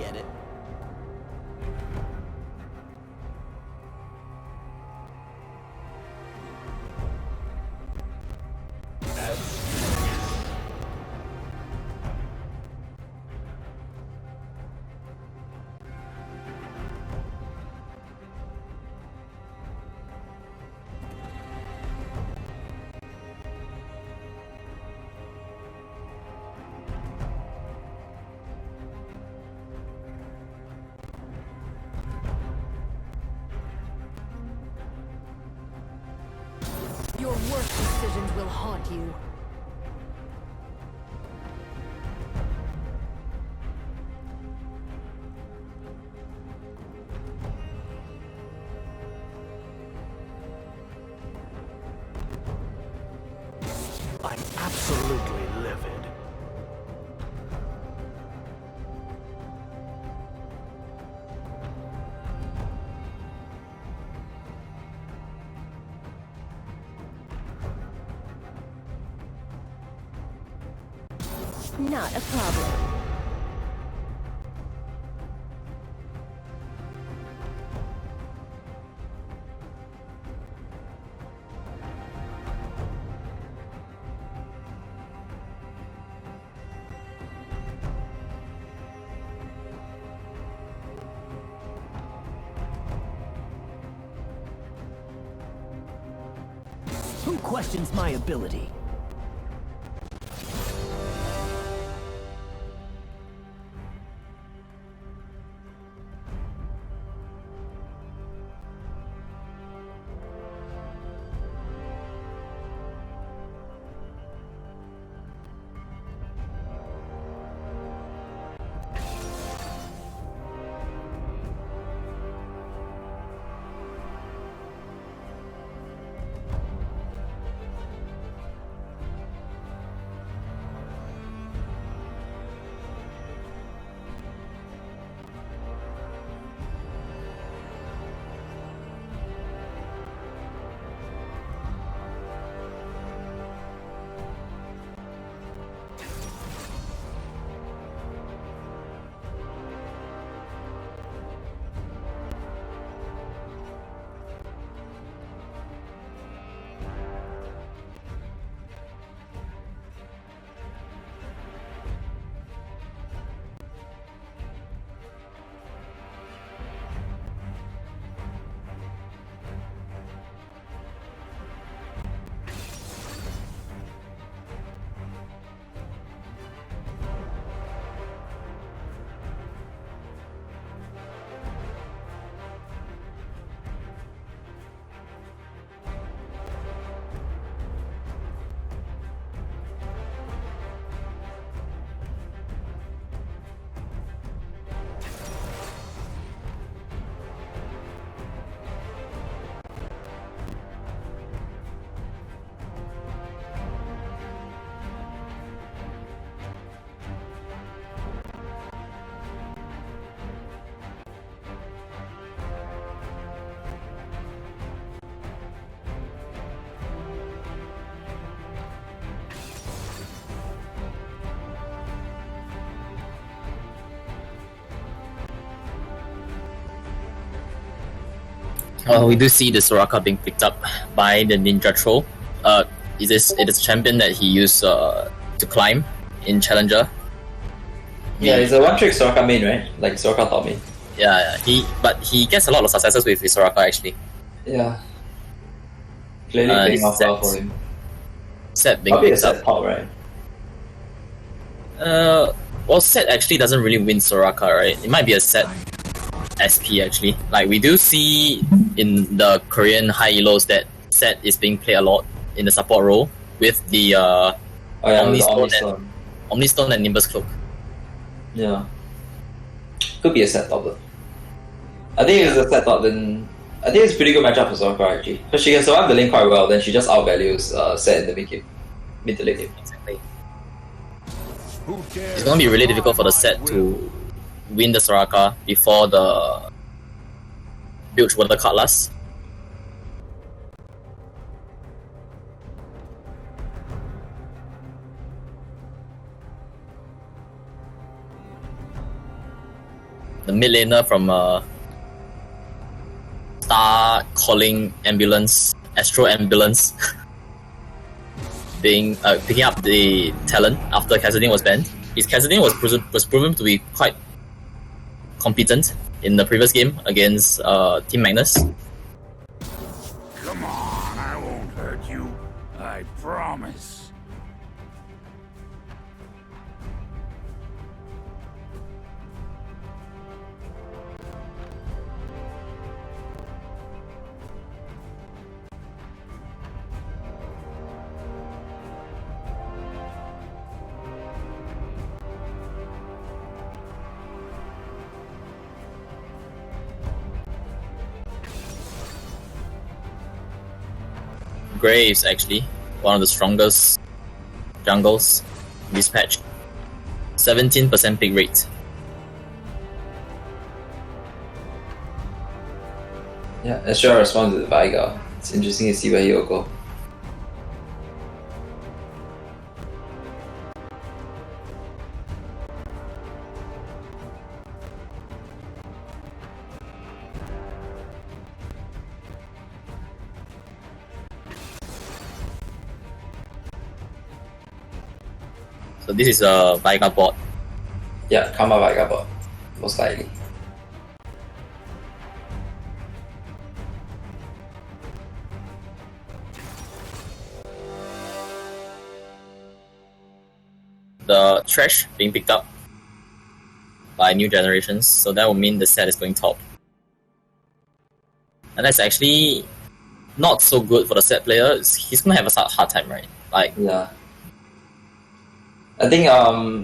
get it. Your worst decisions will haunt you. I'm absolutely livid. Not a problem. Who questions my ability? We do see the Soraka being picked up by the Ninja Troll. It is a champion that he used to climb in Challenger. Yeah, it's a one-trick Soraka main, right? Like Soraka top main. Yeah, but he gets a lot of successes with his Soraka actually. Yeah. Clearly playing off well for him. Set being Probably a picked set up. top, right? Well, Set actually doesn't really win Soraka, right? It might be a Set SP actually. Like we do see in the Korean high elos that Set is being played a lot in the support role with the Omnistone and Nimbus Cloak. Yeah. Could be a set top though. I think if it's a set top, then I think it's a pretty good matchup for Soraka actually. Because she can survive the lane quite well, then she just outvalues Set in the mid to late game. Exactly. It's gonna be really difficult for the Set to win the Soraka before the Bilge Water Cutlass. the mid laner from Starcalling Ambulance, Astral Ambulance, picking up the talent after Kassadin was banned. His Kassadin was proven to be quite competent in the previous game against Team Magnus. Come on, I won't hurt you. I promise. Graves actually one of the strongest jungles this patch. 17% pick rate. Yeah, Astral responds to the Veigar. It's interesting to see where he'll go. So this is a Veigar bot. Yeah, Karma Veigar bot, most likely. The trash being picked up by new generations, so that will mean the set is going top. And that's actually not so good for the set player. He's gonna have a hard time, right? Like, Yeah. I think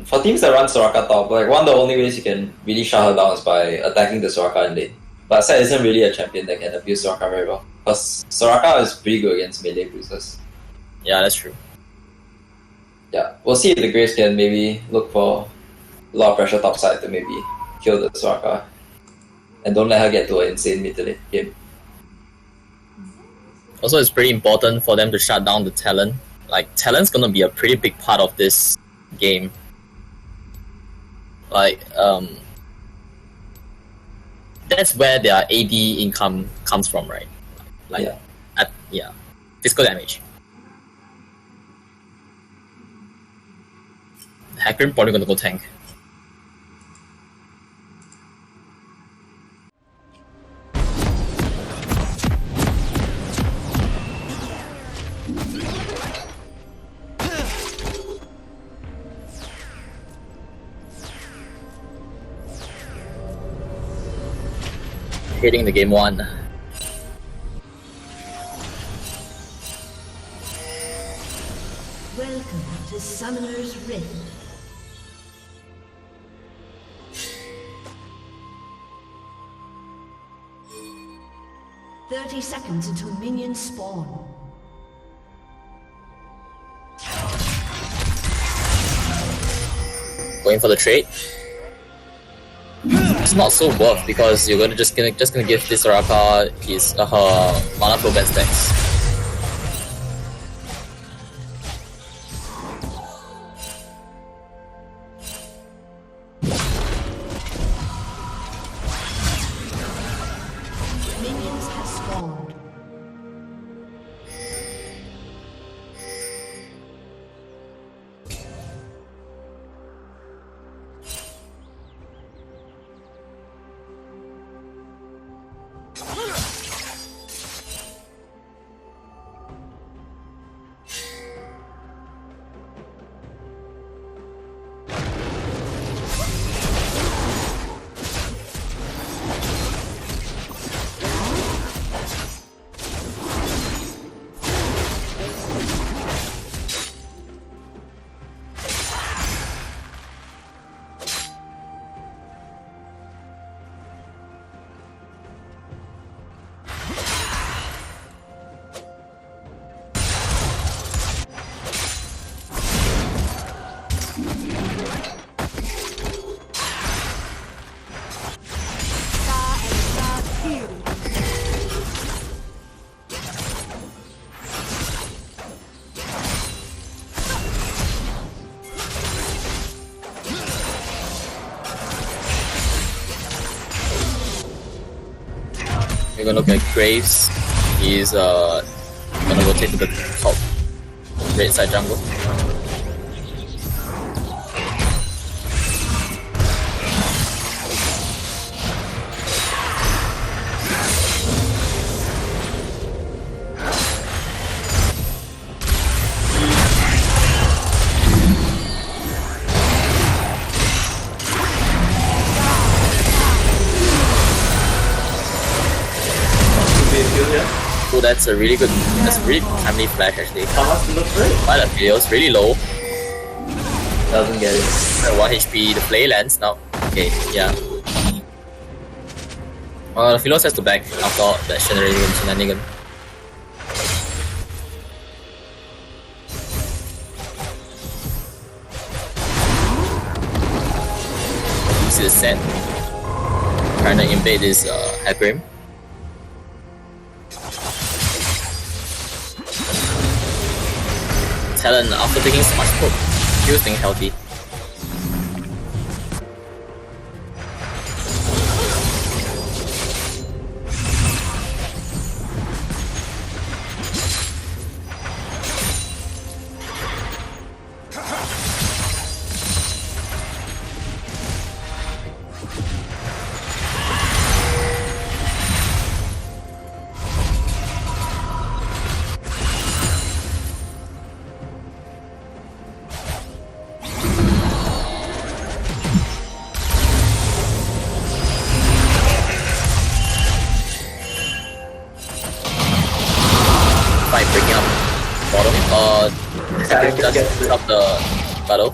for teams that run Soraka top, like one of the only ways you can really shut her down is by attacking the Soraka in lane. But Set isn't really a champion that can abuse Soraka very well. Because Soraka is pretty good against melee bruisers. yeah, that's true. Yeah, we'll see if the Graves can maybe look for a lot of pressure topside to maybe kill the Soraka. And don't let her get to an insane mid to late game. Also, it's pretty important for them to shut down the talent. Like, talent's gonna be a pretty big part of this game. Like, that's where their AD income comes from, right? Like, Yeah. physical damage. Hacker probably gonna go tank. Hitting the game one. Welcome to Summoner's Rift. "30 seconds until minions spawn." Going for the trade. It's not so worth because you're just gonna give this Soraka his her mana probe and stacks. Minions have spawned. We're gonna look at Graves. He's gonna rotate to the top red side jungle. Oh, that's a really timely flash actually. Thomas looks great. While the video's really low. Doesn't get it. 1 HP, the play lands now. Okay, yeah. The Philos has to back after all that shenanigan. You see the set. Trying to invade this Hecarim. Talon, after taking so much poke, still staying healthy. Breaking up bottom. Just up the battle.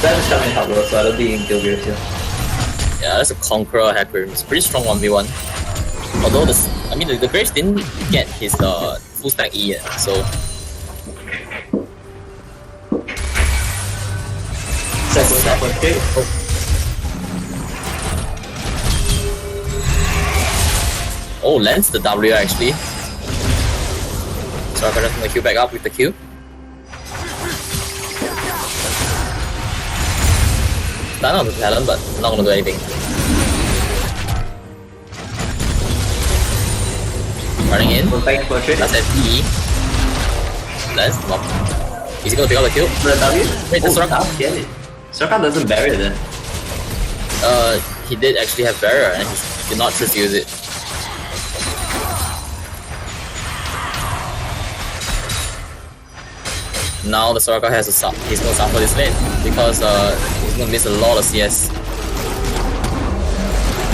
That is coming top row, so I don't think you can kill Graves here. Yeah, that's a Conqueror Hecarim. It's pretty strong 1v1. Although the Graves didn't get his full stack E yet, so. Second kick. Oh, lands the W actually. So I'm gonna queue back up with the Q. Stun on the Talon, but not gonna do anything. Running in. That's FE. Lands, knock. Is he gonna pick up the Q? The W? Wait, the Soraka. Get it. Soraka doesn't barrier then. He did actually have barrier and he did not choose to use it. Now the Soraka has he's gonna suffer this lane because he's gonna miss a lot of CS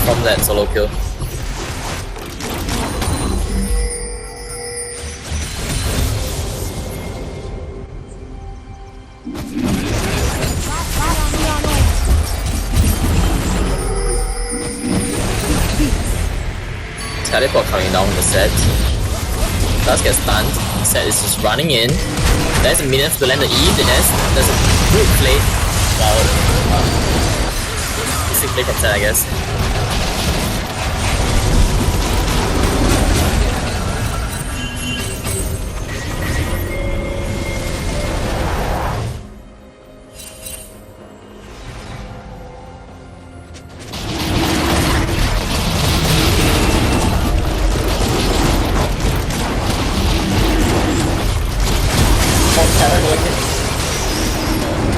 from that solo kill. Teleport coming down from the set. Does get stunned. Set is just running in. There's a minion to land the E. There's a good play. Wow. Decent play from Set, I guess.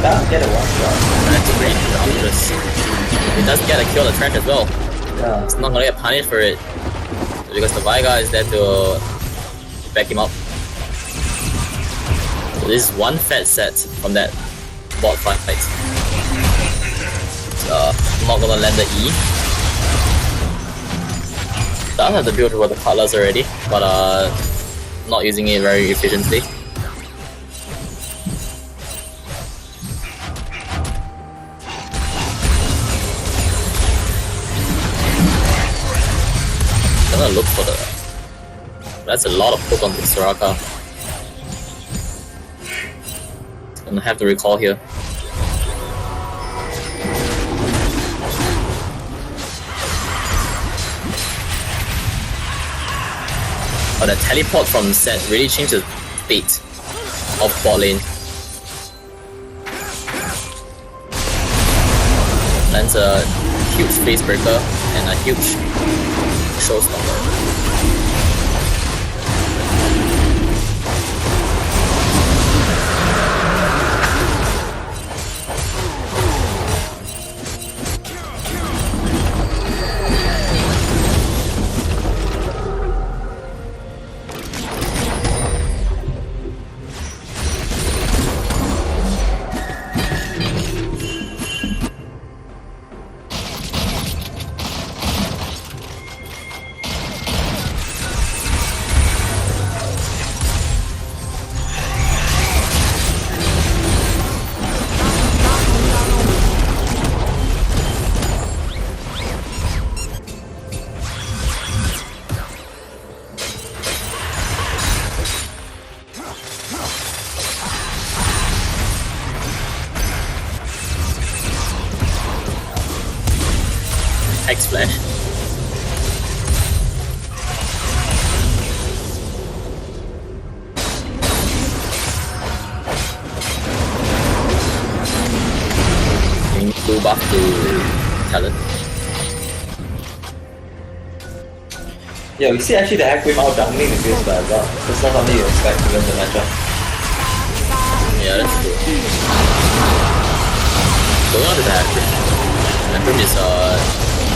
Does get a one shot. That's great. It does get a kill on the track as well. Yeah. It's not gonna get punished for it because the Veigar is there to back him up. So this is one fat set from that bot fight. Not gonna land the E. Does have the build for the Cutlass already, but not using it very efficiently. Gonna look for the. That's a lot of poke on the Soraka. Gonna have to recall here. But the teleport from Set really changed the fate of bot lane. Lands a huge face breaker and a huge showstopper. X-Flash. Giving blue buff to Talon. Yeah, we see actually the Hack Queen out jungling the face by a lot. That's not something you expect to win the matchup. Yeah, that's true. Going on to the Hack Queen. Hack Queen is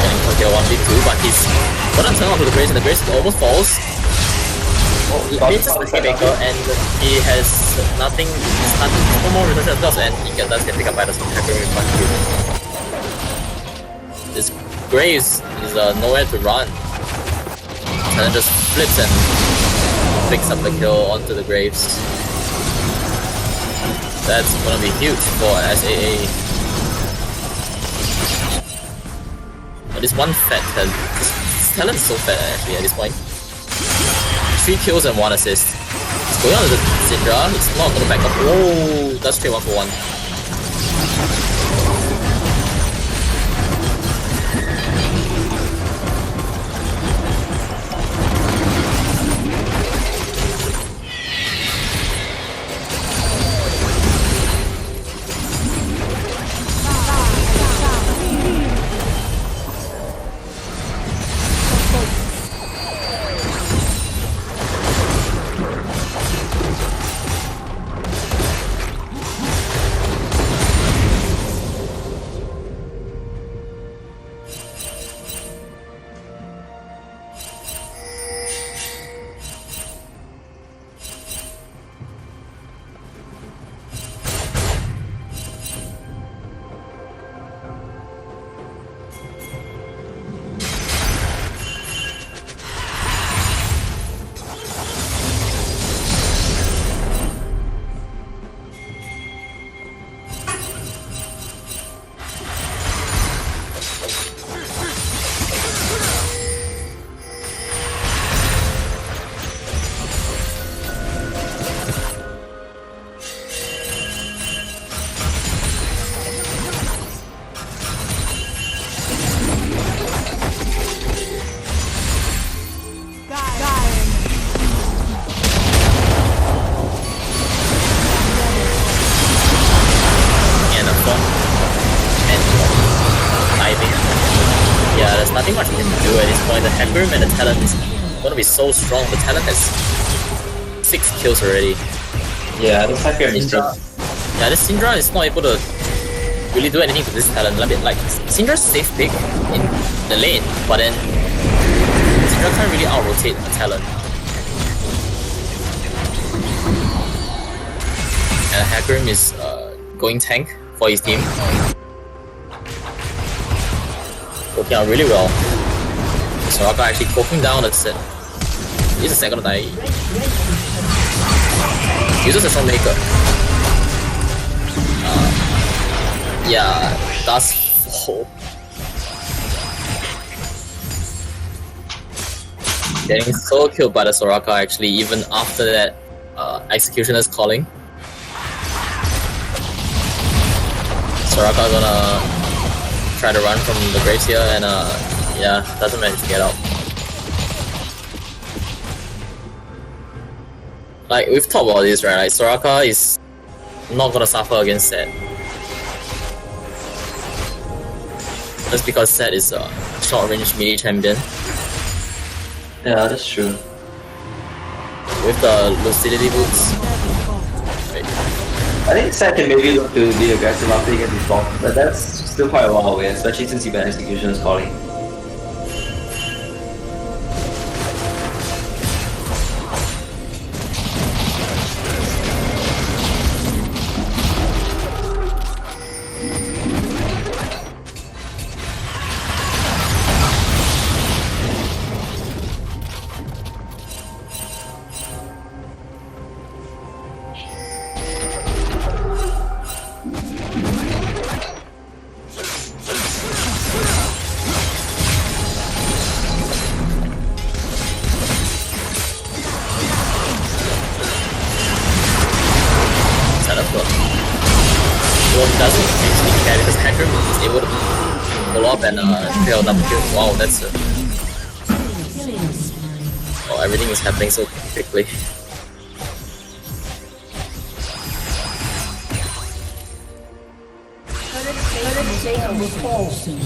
getting to kill 1v2, but he's gonna turn onto the Grace and the Grace almost falls. It's just the Haymaker and he has nothing, no more return spells, and he does get picked up by the Hack Queen with 1Q. This Grace is nowhere to run. And then just flips and picks up the kill onto the Graves. That's gonna be huge for SAA. But this one fat talent, this talent is so fat actually at this point. 3 kills and 1 assist. It's going on to the Syndra, it's not gonna back up. Oh, that's straight 1 for 1. Nothing much we can do at this point. The Hacker and the Talon is gonna be so strong. The Talon has 6 kills already. Yeah, the Hacker is Syndra. Yeah, this Syndra is not able to really do anything to this Talon. Like Syndra's safe pick in the lane, but then Syndra can't really out-rotate the Talon. And Hacker is going tank for his team. Working out really well. Soraka actually poking down the set. He's a second die. Uses a Sunmaker. Yeah, that's fall. Getting so killed by the Soraka actually, even after that Executioner's calling. Soraka gonna try to run from the Graves here and yeah, doesn't manage to get out. Like, we've talked about this, right? Like, Soraka is not gonna suffer against Set. Just because Set is a short-range melee champion. Yeah, that's true. With the lucidity boots. Wait. I think Seth can maybe look to be aggressive after he gets his bomb, but that's still quite a while away, especially since he banned Executioner's Calling. Well, he doesn't actually care because Hecarim is able to pull up and kill double kill. Wow, that's oh, everything is happening so quickly. Data will fall soon.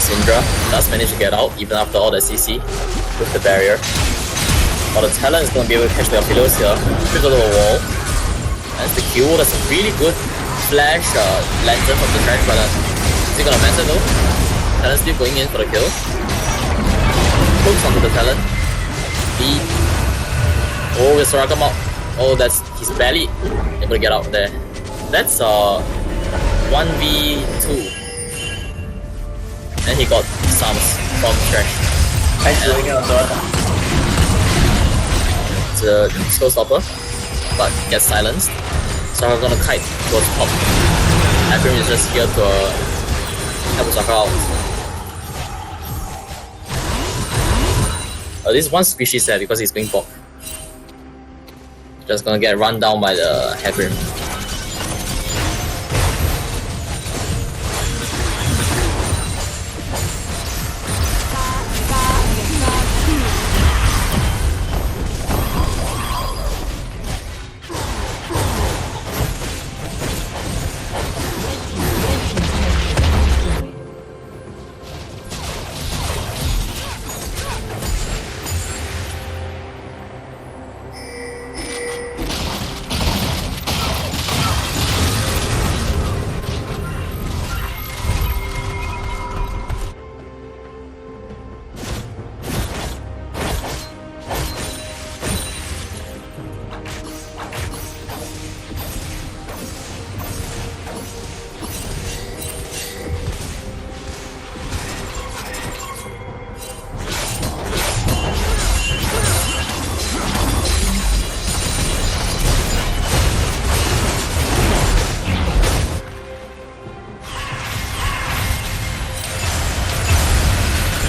Syndra does manage to get out even after all the CC with the barrier. But the talent is going to be able to catch the Ophilos here. Trips over the wall. That's the Q. That's a really good flash lantern from the trash, but is he going to mess it though? Talent still going in for the kill. Hooks onto the talent. Beat. Oh, with Soraka out. Oh, he's barely able to get out there. That's 1v2. And he got Sums from trash. Nice doing it on Soraka. It's a showstopper, but gets silenced. Soraka gonna kite towards top. Hecarim is just here to help Soraka out. This is one squishy set because he's going pop. Just gonna get run down by the Hecarim.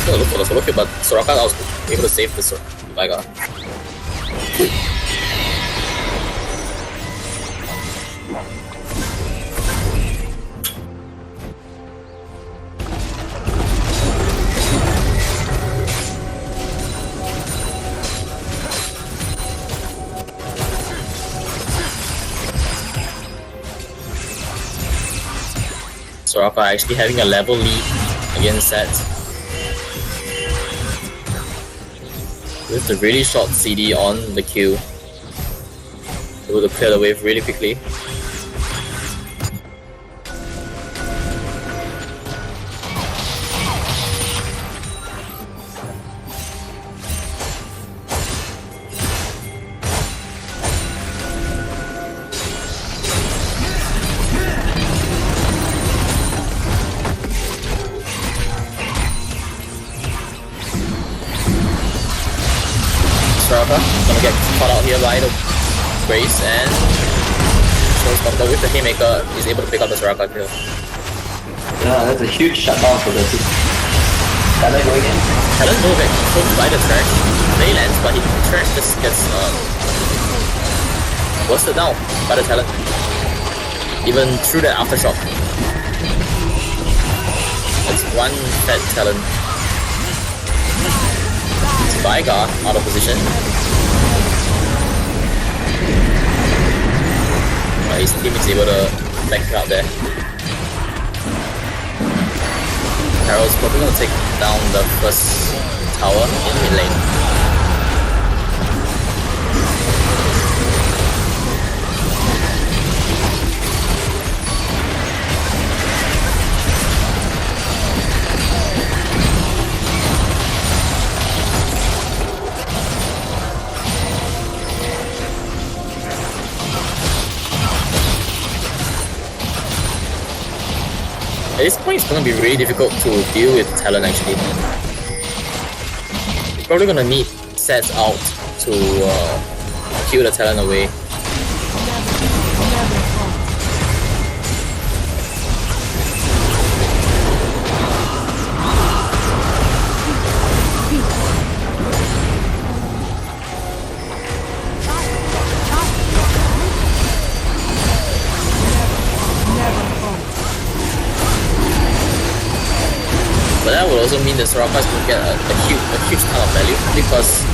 Look for the solo kill, but Soraka was able to save this. My god. Soraka actually having a level lead against Set. With the really short CD on the Q, able to clear the wave really quickly. Soraka gonna get caught out here by the Grace and Showstopper with the Haymaker is able to pick up the Soraka kill. Yeah, that's a huge shutdown for the team. Talent going in. Talent will get hit by the trash. They lands, but he trash just gets bursted down by the talent. Even through the aftershock. That's one fat talent. Vigar out of position. His team is able to back him out there. Carol's probably going to take down the first tower in mid lane. At this point, it's going to be really difficult to deal with talent actually. You're probably going to need sets out to kill the talent away. But that would also mean that Soraka is going to get a huge ton of value because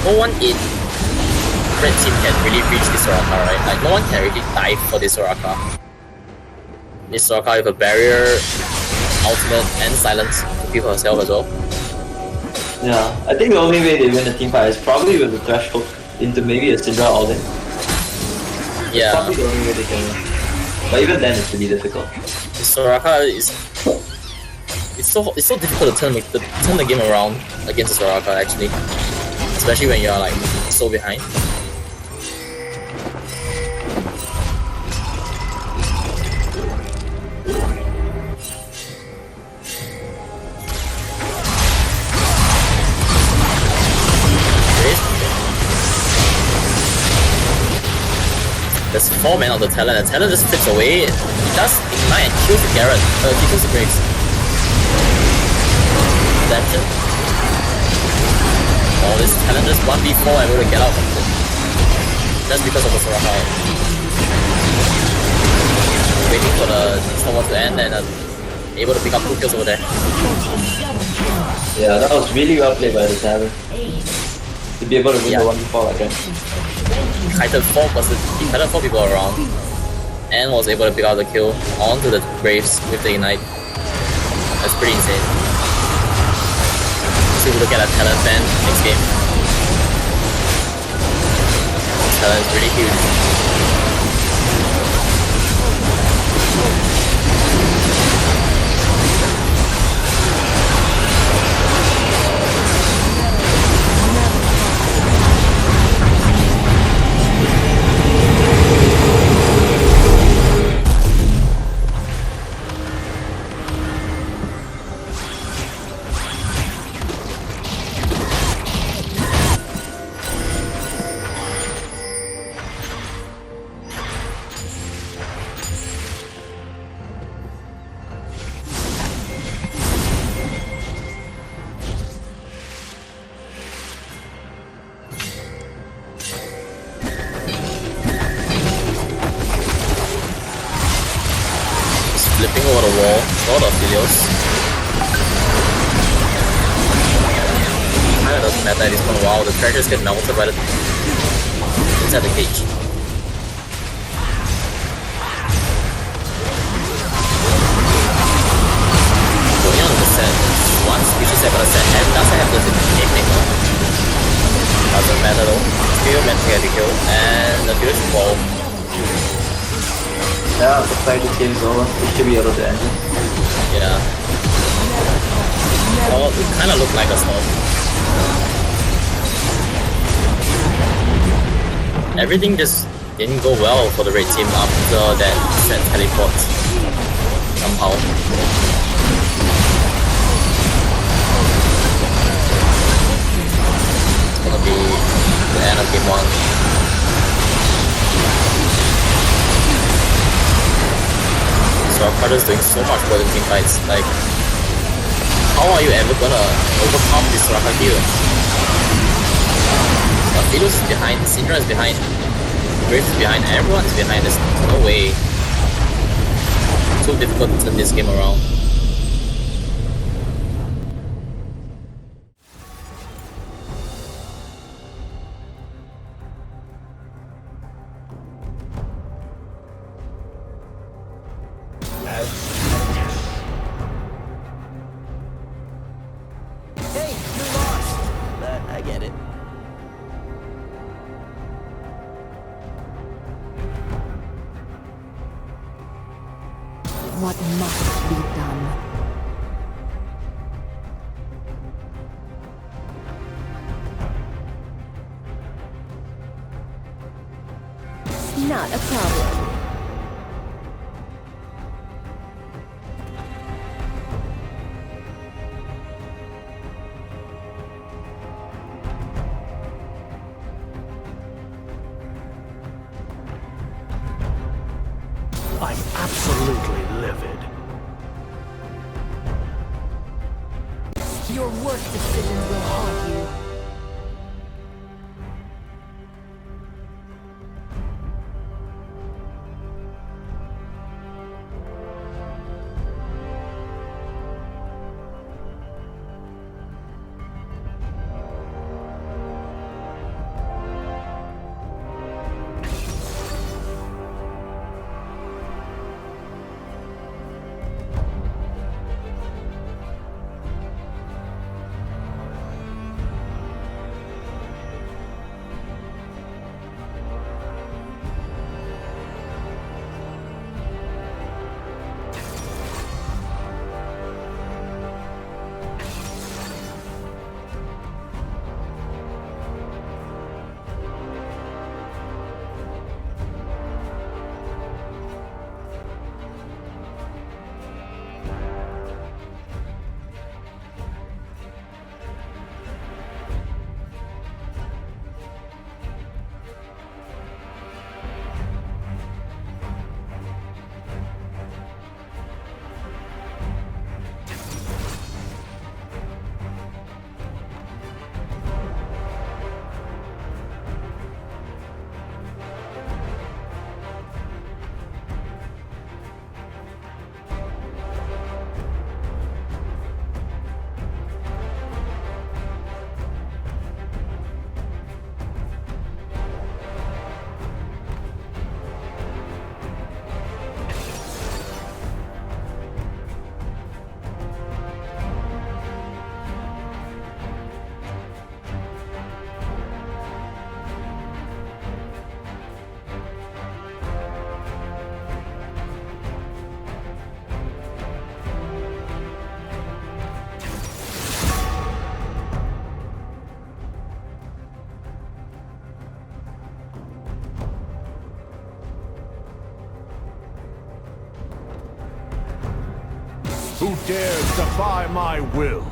no one in red team can really reach this Soraka, right? Like no one can really dive for this Soraka. This Soraka with a barrier, ultimate, and silence to kill herself as well. Yeah, I think the only way they win the team fight is probably with the Thresh hook into maybe a Syndra all in. Yeah. Probably the only way they can win. But even then, it's really difficult. This Soraka is... It's so difficult to turn the game around against the Soraka actually, especially when you are like so behind. There's 4 men on the talent, and talent just flips away. He does ignite and kills the Garrett. He kills the Graves. Redemption. Oh, this talent just 1v4 able to get out from it. Just because of the Soraka. Waiting for the Stormwatch to end and able to pick up 2 kills over there. Yeah, that was really well played by the talent. To be able to win the 1v4 like that. He kited 4 people around and was able to pick out the kill onto the Graves with the Ignite. That's pretty insane. See if we look at a talent fan next game. This talent is really huge. Flipping over the wall, sort of Helios. Kinda doesn't matter at this point. Wow, the treasures get melted by the inside the cage. Going on with the set. One species set, but the set doesn't have the game maker. Doesn't matter though. Still meant to get the kill, and the huge fall. Yeah, looks like this game is over. We should be able to end it. Yeah. Oh, it kind of looked like a storm. Everything just didn't go well for the red team after that set teleport. Somehow. It's gonna be the end of game 1. Soraka is doing so much for the team fights. Like, how are you ever gonna overcome this Soraka heal? Philus is behind, Syndra is behind, Graves is behind, everyone is behind. There's no way. Too difficult to turn this game around. Hey, you're lost. But I get it. What must be done? Not a problem. I'm absolutely livid. Your worst decisions will haunt you. Who dares defy my will?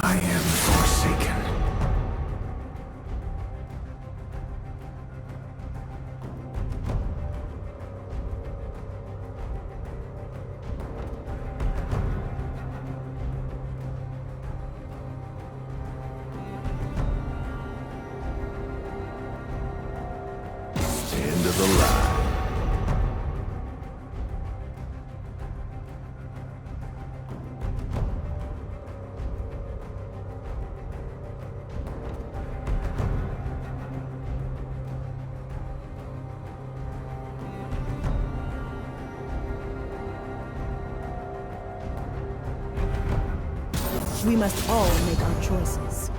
I am forsaken. End of the line. We must all make our choices.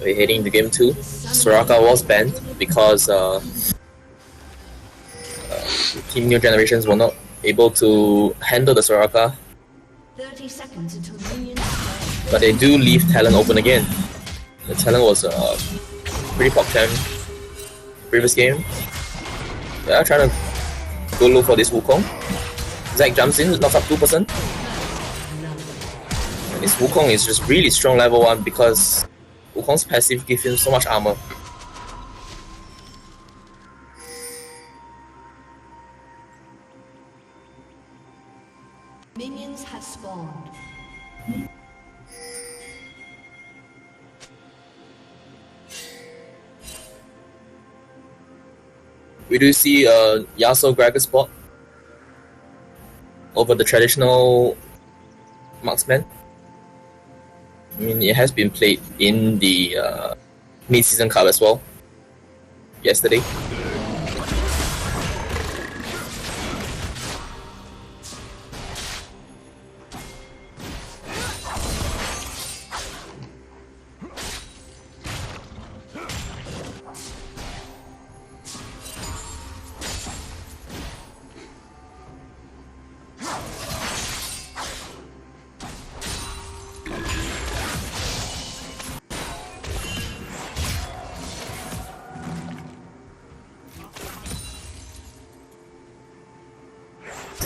We're heading into game 2. Soraka was banned because Team New Generations were not able to handle the Soraka. 30 seconds until minions. But they do leave Talon open again. The Talon was pretty pop champ previous game. They are trying to go low for this Wukong. Zack jumps in, knocks up 2%. And this Wukong is just really strong level 1 because Wukong's passive gives him so much armor. Minions have spawned. We do see Yasuo grab a spot over the traditional marksman. I mean, it has been played in the mid-season cup as well yesterday.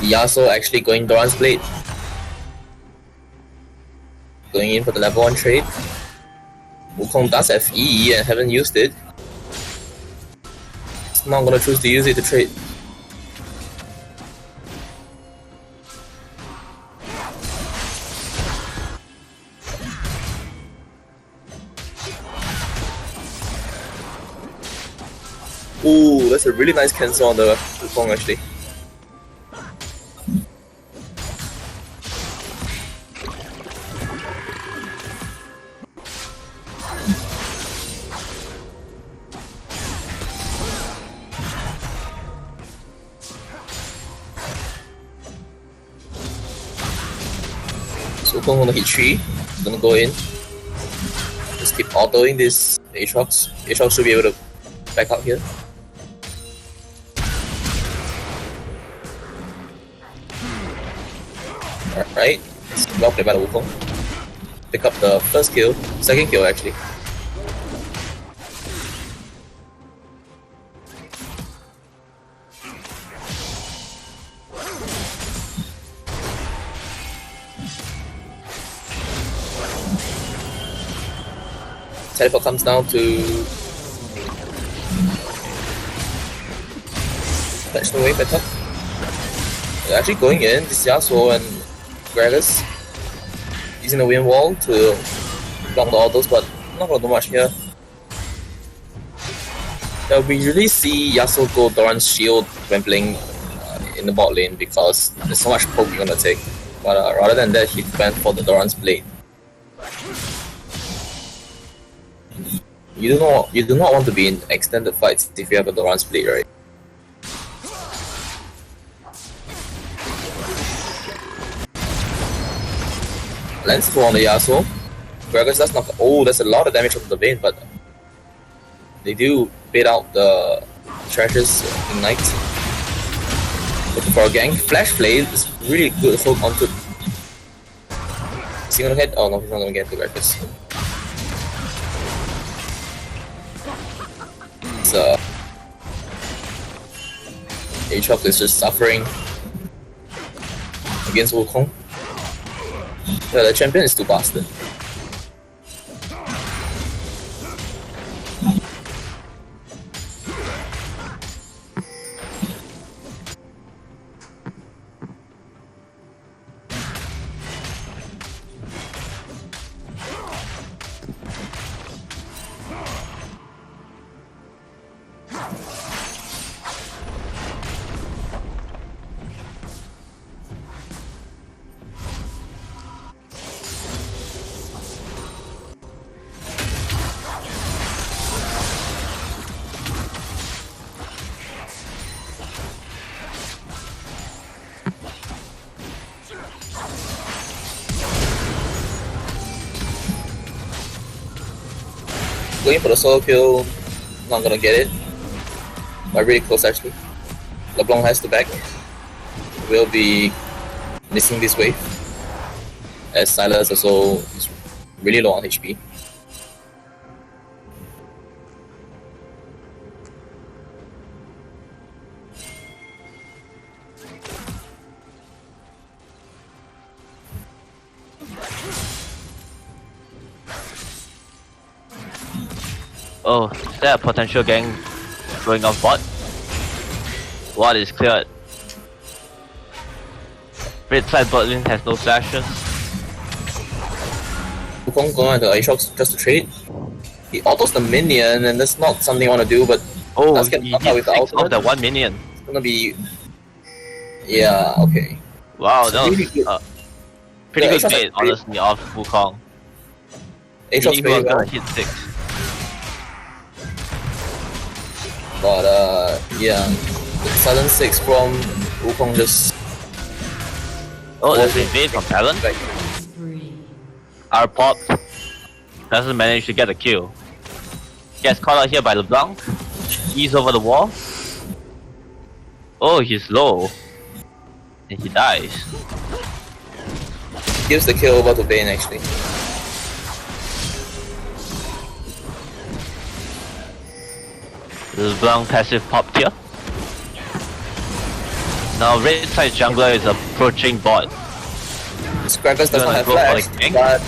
Yasuo actually going Doran's Blade. Going in for the level 1 trade. Wukong does have EE and haven't used it. It's not gonna choose to use it to trade. Ooh, that's a really nice cancel on the Wukong actually. Wukong gonna hit 3, gonna go in. Just keep autoing this Aatrox. Aatrox should be able to back out here. Alright, it's well played by the Wukong. Pick up the first kill, second kill actually. Teleport comes down to fetch the wave at top. They're actually going in, this Yasuo and Gragas using the wind wall to block the autos, but not gonna do much here. We usually see Yasuo go Doran's shield when playing in the bot lane because there's so much poke you're gonna take. But rather than that, he went for the Doran's Blade. You do not want to be in extended fights if you have a Doran's Blade, right? Lens full on the Yasuo. Gragas does knock. Oh, that's a lot of damage onto the Vayne, but they do bait out the Thrash's Ignite. Looking for a gank. Flash Blade is really good hook onto. Is he gonna hit? Oh no, he's not gonna get to Gragas. Aatrox is just suffering against Wukong. Yeah, the champion is too bastard. Going for the solo kill, not gonna get it. But really close actually. LeBlanc has to back. Will be missing this wave. As Silas also is really low on HP. Oh, is there a potential gang going off bot? What is cleared? Red side bot lane has no flashes. Wukong going into Aatrox just to trade. He autos the minion and that's not something I want to do, but Oh, let's get he knocked out with hit the 6 of ultimate. that 1 minion. It's gonna be... Yeah, okay. Wow, So that really was good. pretty Yeah, good Aatrox bait, is great. honestly, off Wukong. He Aatrox knew he very was well, gonna hit 6. but yeah. Sudden 6 from Wukong just... Oh, there's a bait from Talon. Like, Our pop doesn't manage to get a kill. Gets caught out here by LeBlanc. He's over the wall. Oh, he's low. And he dies. gives the kill over to Vayne actually. LeBlanc passive popped here. Now red side jungler is approaching bot. Scrappers does Gonna not have go for flash, the gank? but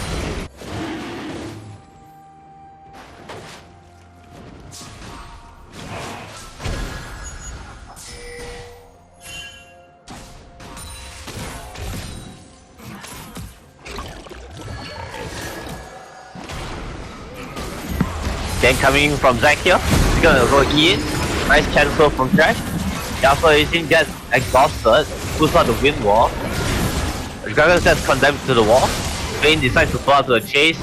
Then coming from Zac here. He's gonna go in. Nice cancel from Trash. Yasuo Isin gets exhausted. Pulls out the wind wall. Dragon gets condemned to the wall. Vayne decides to pull out to a chase.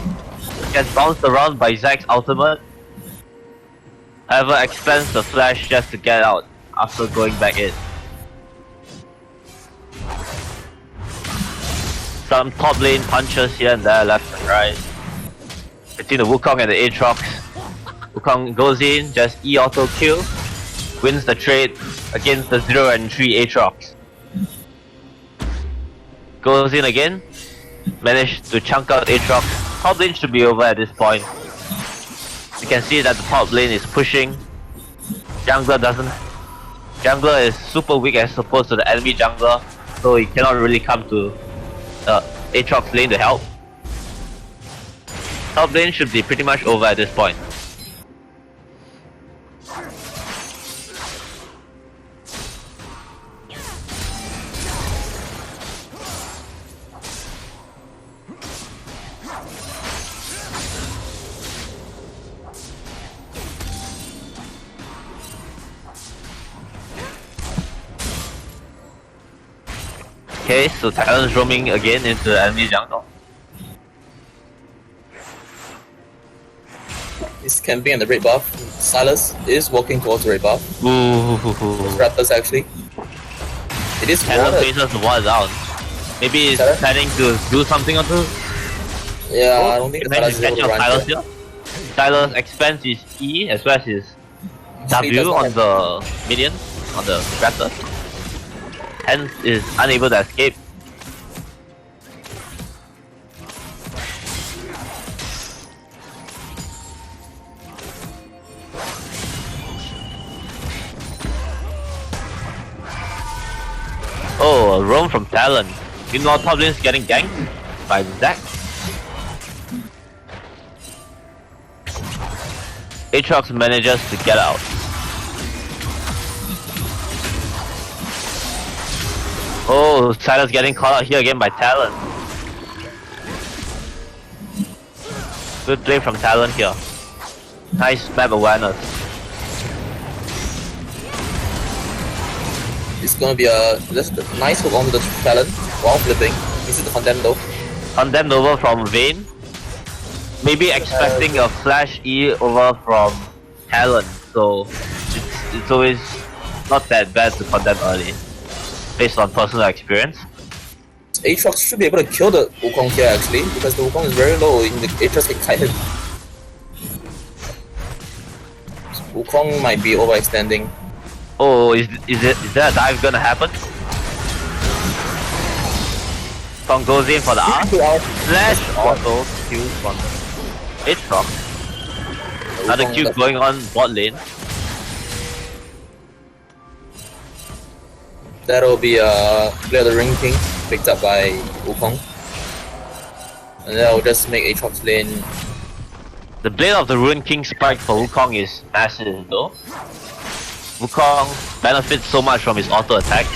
Gets bounced around by Zac's ultimate. However, expends the flash just to get out after going back in. Some top lane punches here and there, left and right. Between the Wukong and the Aatrox. Wukong goes in, just E-auto kill. Wins the trade against the 0 and 3 Aatrox. Goes in again. Managed to chunk out Aatrox. Top lane should be over at this point. You can see that the top lane is pushing. Jungler is super weak as opposed to the enemy jungler. So he cannot really come to Aatrox lane to help. Top lane should be pretty much over at this point. Okay, so Talon's roaming again into the enemy jungle. he's camping in the red buff. Silas is walking towards the red buff. Ooh. Raptors actually. It is Talon wanted. faces the wall down. Maybe he's Talon? planning to do something onto. Yeah, I don't think the Silas Imagine is able to catch run Silas here. here. Silas expends his E as well as his He does W not on have- the minion, on the Raptor. Hence is unable to escape. Oh, a roam from Talon. Meanwhile, top lane's getting ganked by Zac. Aatrox manages to get out. Oh, Silas getting caught out here again by Talon. Good play from Talon here. Nice map awareness. It's gonna be a nice hook onto the Talon while flipping. This is the condemn though. Condemned over from Vayne. Maybe expecting a flash E over from Talon, so it's always not that bad to condemn early, based on personal experience. Aatrox should be able to kill the Wukong here actually, because the Wukong is very low in the Aatrox can kite him. Wukong might be overextending. Oh, is there a dive gonna happen? Song goes in for the R. Slash auto Q from Aatrox. Another Q going on bot lane. That'll be clear the Ring King picked up by Wukong. And that'll just make Aatrox lane. The Blade of the Rune King spike for Wukong is massive though. Wukong benefits so much from his auto attack,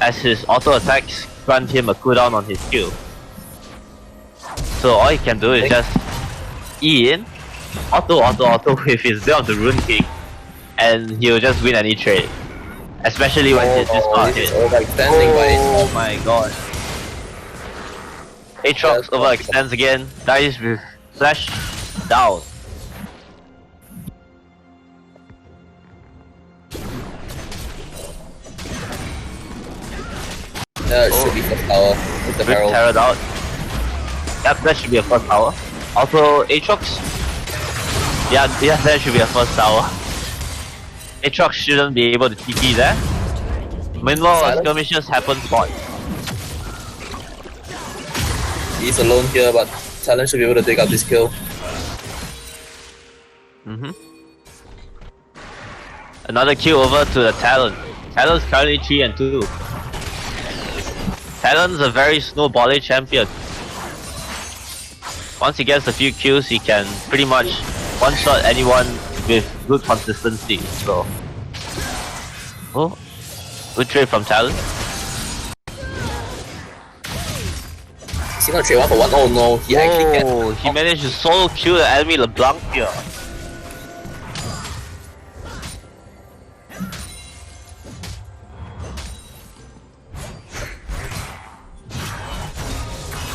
as his auto attacks grant him a cooldown on his Q. So all he can do is just E in, auto with his Blade of the Rune King, and he'll just win any trade. Especially when his discard hit. Oh my god. Aatrox overextends again, dies with flash down. That should be first tower with the Rip Herald. Herald out. Yep, that should be a first tower. Also, Aatrox. Yeah, that should be a first tower. Aatrox shouldn't be able to TP there. Meanwhile, skirmishes happen spot. He's alone here, but Talon should be able to take out this kill. Another kill over to the Talon. Talon's currently 3 and 2. Talon's a very snowbally champion. Once he gets a few kills, he can pretty much one-shot anyone with good consistency. So, oh, good trade from Talon. Is he gonna trade 1 for 1? Oh no, he actually can. Oh, he managed to solo kill the enemy LeBlanc here.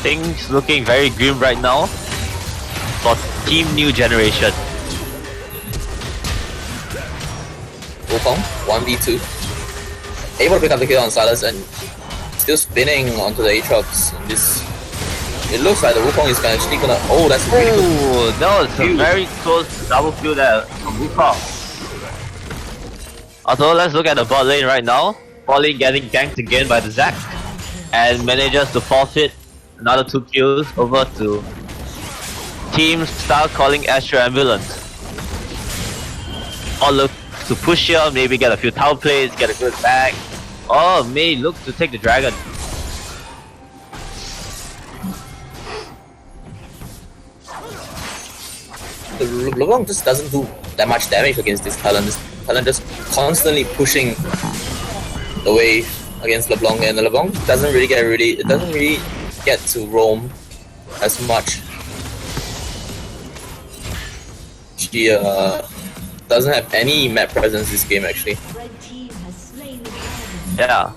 Things looking very grim right now for Team New Generation. Wukong, 1v2. Able to pick up the kill on Silas and still spinning onto the Aatrox. It looks like the Wukong is actually gonna. Oh, that's really good. Oh, that was a very close double kill there from Wukong. Although, let's look at the bot lane right now. Bot lane getting ganked again by the Zac and manages to forfeit another 2 kills over to Team Starcalling Astral Ambulance. All look to push here, maybe get a few tower plays, get a good bag. Oh, may look to take the dragon. The LeBlanc just doesn't do that much damage against this Talon. This Talon just constantly pushing the wave against LeBlanc, and the LeBlanc doesn't really get to roam as much. She doesn't have any map presence this game actually. Red team has slain the dragon. Yeah,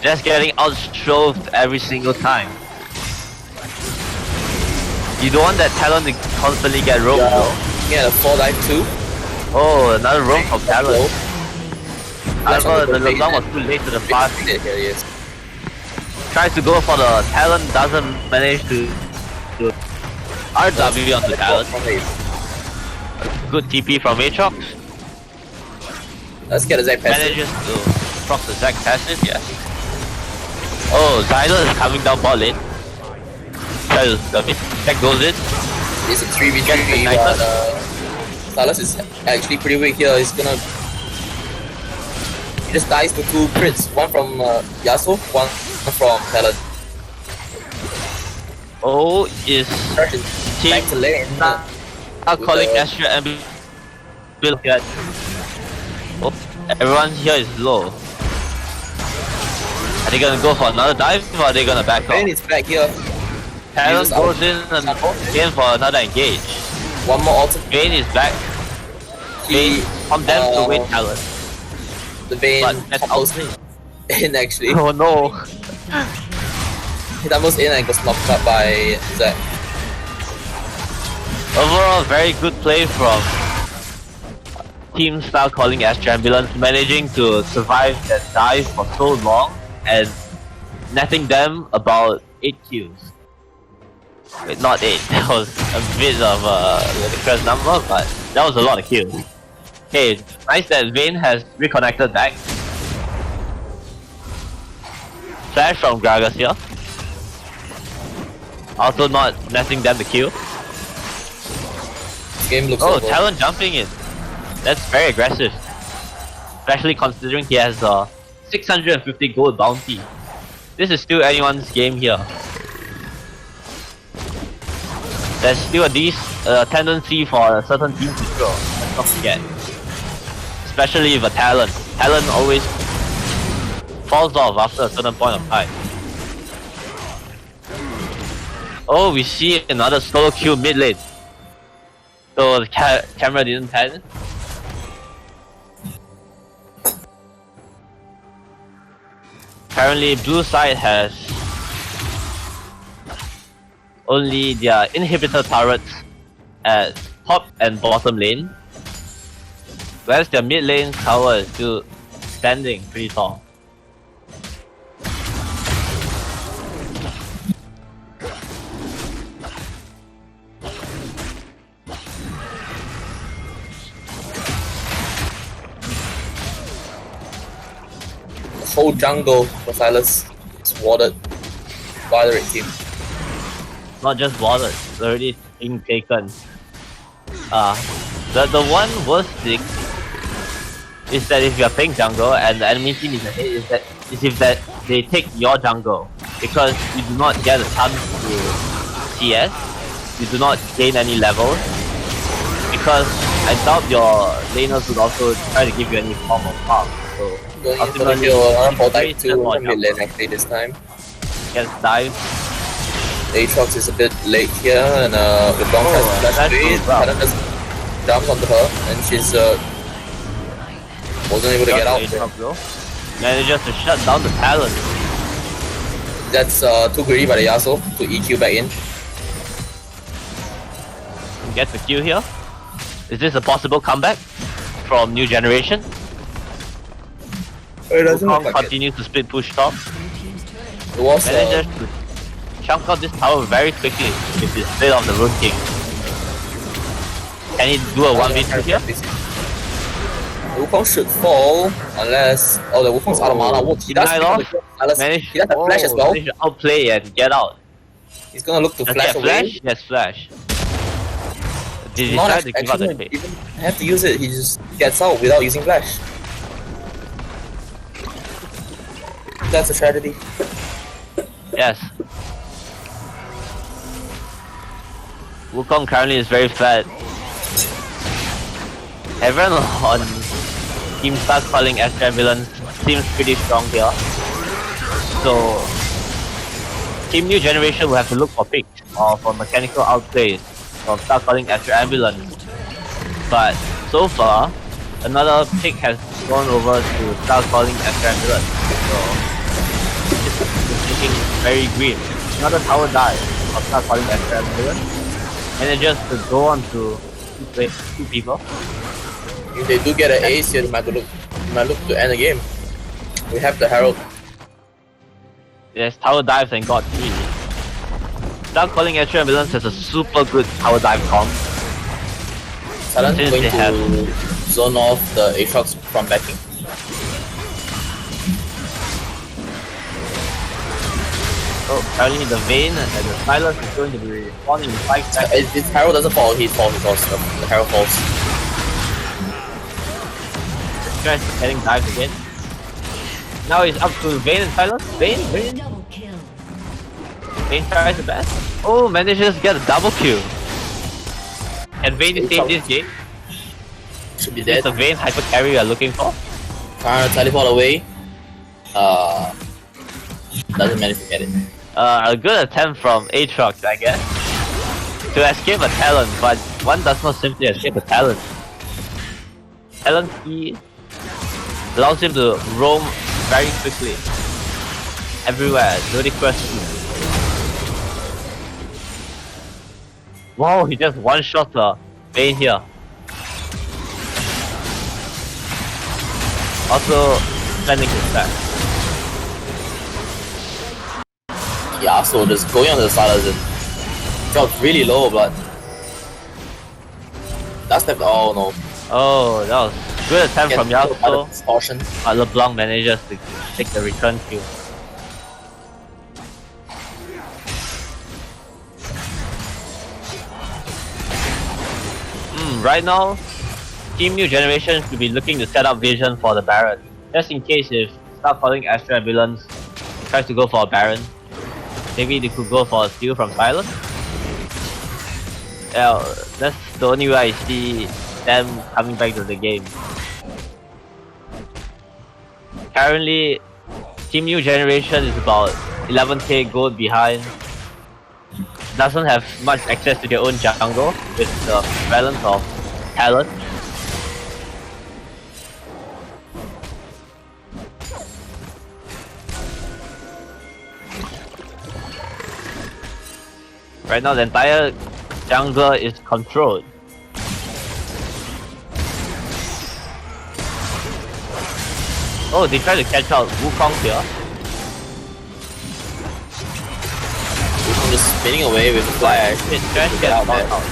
just getting outstrove every single time. You don't want that Talon to constantly get roamed though. Yeah, the 4 dive too. Oh, another roam from Talon. However, the LeBlanc was too late to the fast. Here he is. Tries to go for the Talon, doesn't manage to RW onto Talon. Good TP from Aatrox. Let's get a Zac passive. Manages to proc the Zac passive, yes. Oh, Zyler is coming down bot lane. Zac goes in. It's a 3v3, Gets ignited. but Salas is actually pretty weak here. He's gonna... He just dies to 2 crits. One from Yasuo, one from Talon. Oh, is Team Back to lane. Starcalling Astral Ambulance. Oh, everyone here is low. Are they gonna go for another dive or are they gonna back off? Vayne is back here. Talon Jesus, goes in and again for another engage. One more ultimate. Vayne is back. Vayne condemns to win Talon. The Vayne But that's almost in actually. Oh no. He's almost in and got knocked up by Zac. Overall, very good play from Team Starcalling Astral Ambulance, managing to survive that dive for so long and netting them about 8 kills. Wait, not 8. That was a bit of a ridiculous number, but that was a lot of kills. Okay, nice that Vayne has reconnected back. Flash from Gragas here. Also not letting them to kill. This game looks Oh, over. Talon jumping in. That's very aggressive. Especially considering he has a 650 gold bounty. This is still anyone's game here. There's still a tendency for a certain team to throw. Let's not forget. Especially with a Talon. Talon always falls off after a certain point of time. Oh, we see another solo kill mid lane. So the camera didn't pan. Apparently blue side has only their inhibitor turrets at top and bottom lane, whereas their mid lane tower is still standing pretty tall. The whole jungle for Silas is warded by the red team. Not just warded, it's already being taken. The one worst thing is that if you are playing jungle and the enemy team is ahead, is if that they take your jungle, because you do not get a chance to CS, you do not gain any levels, because I doubt your laners would also try to give you any form of farm. So Going into the ultimately, kill, another it's fall very dive to simple the mid lane jungle. actually this time. Gets dived. Aatrox is a bit late here, and the Blanc has Oh, flash that's away. good, wow. Talon just jumps onto her, and she's wasn't able to get out. Manages to shut down the Talon. That's too greedy by the Yasuo to EQ back in. Gets the kill here. Is this a possible comeback from new generation? It doesn't Wukong look like it. continues to split push top. It was Manages to chunk out this tower very quickly with his split of the Rune King. Can he do a 1v2 here? The Wukong should fall unless the Wukong's out of mana. What he does? Denied off. He does have flash as well. Managed to outplay and get out. He's gonna look to Does he flash have away. flash? Yes, flash. Did he Not decide to give out the actually trade? even have to use it. He just gets out without using flash. That's a tragedy. Yes. Wukong currently is very flat. Everyone on Team Starcalling Astral Ambulance seems pretty strong here. So Team New Generation will have to look for picks or for mechanical outplays from Starcalling Astral Ambulance. But so far, another pick has gone over to Starcalling Astral Ambulance. So it's looking very green. Another tower dive of Starcalling Astral Ambulance. Manages to go on to two people. If they do get an ace here, they might look to end the game. We have the Herald. Yes, tower dives and got 3. Starcalling Astral Ambulance has a super good tower dive comp. Talon Since going they have- to zone off the Aatrox from backing. So apparently the Vayne and the Silas is going to be respawning in 5 seconds. If Herald doesn't fall, he falls. The Herald falls. This guy's getting dived again. Now it's up to Vayne and Silas. Vayne Double kill. tries the best. Oh, manages to get a double kill. And Vayne is saved this game. Should be It's dead. the Vayne hyper carry we are looking for. Trying to teleport away. Doesn't manage to get it. A good attempt from Aatrox, I guess, to escape a Talon, but one does not simply escape a Talon. Talon key allows him to roam very quickly everywhere, really question. Wow, he just one-shot Vayne here. Also, spending his back. Yeah, so just going on the Silas and drops really low, but that's left. Oh no, Oh, that was good attempt from Yasuo. Distortion. But LeBlanc manages to take the return kill. Right now, Team New Generation should be looking to set up vision for the Baron. Just in case if Starcalling Astral Ambulance tries to go for a Baron, maybe they could go for a steal from Silence. Yeah, that's the only way I see them coming back to the game. Currently, Team New Generation is about 11k gold behind. Doesn't have much access to their own jungle with the balance of talent. Right now the entire jungle is controlled. Oh, they try to catch out Wukong here. I'm just spinning away with the fly. Trash gets out knocked there. out.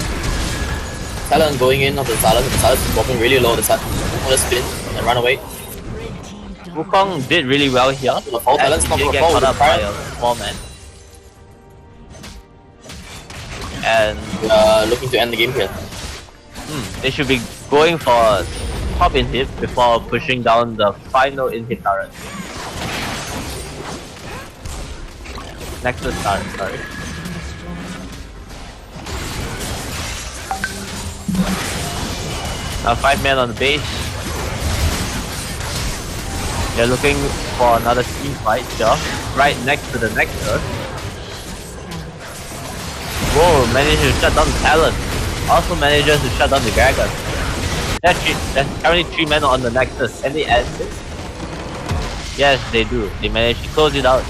Talon going in onto the Silence. The Silence is dropping really low. The Silence spin and run away. Wukong did really well here. The full Talon's He not did going to get fall caught with up by the a 4-man. And looking to end the game here. they should be going for top in-hit before pushing down the final in-hit turret. Nexus turret, sorry. Now 5 men on the base. They're looking for another team fight here, right next to the Nexus. Whoa, manages to shut down the Talon. Also manages to shut down the Dragon. There's currently 3 men on the Nexus. Can they end it? Yes, they do. They managed to close it out.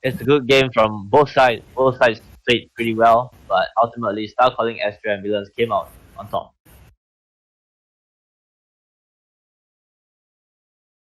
It's a good game from both sides. Both sides played pretty well, but ultimately Starcalling Astral Ambulance came out on top.